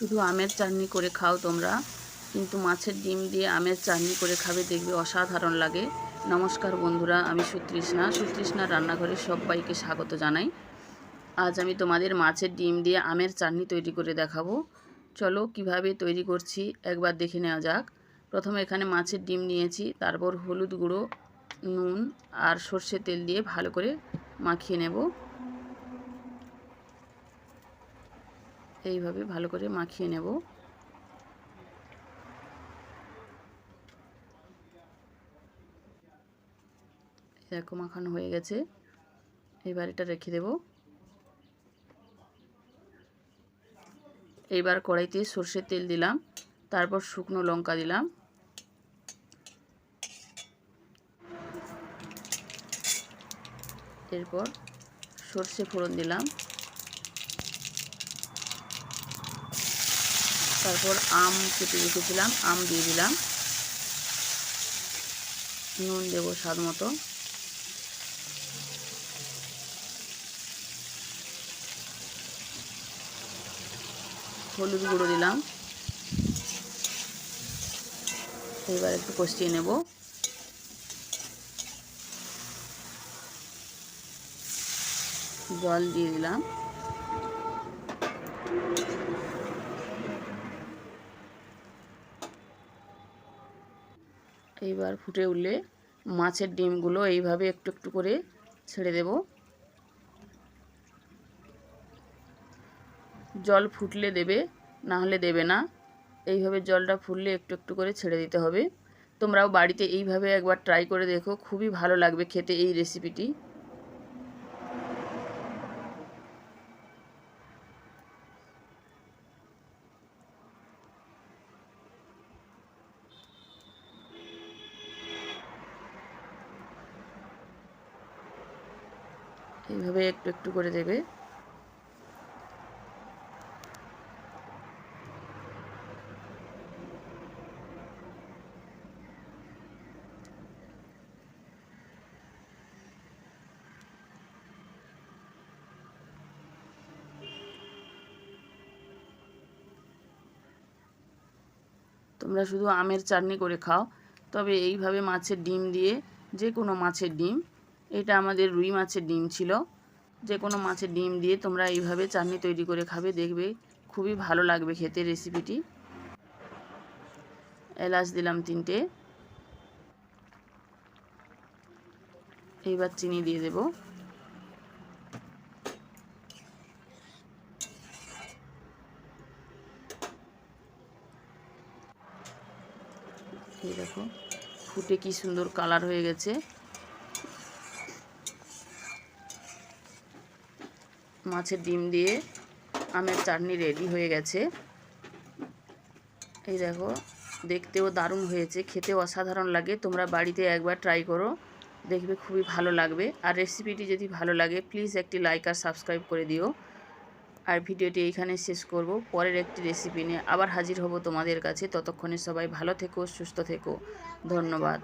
শুধু আমের চাটনি করে খাও তোমরা, কিন্তু মাছের ডিম দিয়ে আমের চাটনি করে খাবে, দেখবে অসাধারণ লাগে। নমস্কার বন্ধুরা, আমি সুতৃষ্ণা রান্নাঘরে সবাইকে স্বাগত জানাই। আজ আমি তোমাদের মাছের ডিম দিয়ে আমের চাটনি তৈরি করে দেখাবো। চলো কিভাবে তৈরি করছি একবার দেখে নেওয়া যাক। প্রথমে এখানে মাছের ডিম নিয়েছি, তারপর হলুদ গুঁড়ো, নুন আর সর্ষের তেল দিয়ে ভালো করে মাখিয়ে নেব। এইভাবে ভালো করে মাখিয়ে নেব। দেখো মাখানো হয়ে গেছে। এবার এটা রেখে দেব। এইবার কড়াইতে সর্ষের তেল দিলাম, তারপর শুকনো লঙ্কা দিলাম, এরপর সর্ষে ফোড়ন দিলাম, তারপর আম কেটে রেখেছিলাম আম দিয়ে দিলাম, নুন দেব স্বাদ মতো, হলুদ গুঁড়ো দিলাম। এবার একটু কষিয়ে নেব। জল দিয়ে দিলাম। এইবার ফুটে উঠলে মাছের ডিমগুলো এইভাবে একটু একটু করে ছেড়ে দেব। জল ফুটলে দেবে, না হলে দেবে না। এইভাবে জলটা ফুটলে একটু একটু করে ছেড়ে দিতে হবে। তোমরাও বাড়িতে এইভাবে একবার ট্রাই করে দেখো, খুবই ভালো লাগবে খেতে এই রেসিপিটি। এইভাবে একটু একটু করে দেবে। তোমরা শুধু আমের চাটনি করে খাও, তবে এইভাবে মাছের ডিম দিয়ে, যে কোনো মাছের ডিম, এটা আমাদের রুই মাছের ডিম ছিল, যে কোনো মাছের ডিম দিয়ে তোমরা এইভাবে চাটনি তৈরি করে খাবে, দেখবে খুবই ভালো লাগবে খেতে রেসিপিটি। এলাচ দিলাম 3টে। এইবার চিনি দিয়ে দেব। এই দেখো ফুটে কি সুন্দর কালার হয়ে গেছে। মাছের ডিম দিয়ে আমের চাটনি রেডি হয়ে গেছে। এই দেখো দেখতেও দারুণ হয়েছে, খেতেও অসাধারণ লাগে। তোমরা বাড়িতে একবার ট্রাই করো, দেখবে খুবই ভালো লাগবে। আর রেসিপিটি যদি ভালো লাগে প্লিজ একটি লাইক আর সাবস্ক্রাইব করে দিও। আর ভিডিওটি এইখানে শেষ করব। পরের একটি রেসিপি নিয়ে আবার হাজির হব তোমাদের কাছে। ততক্ষণে সবাই ভালো থেকো, সুস্থ থেকো। ধন্যবাদ।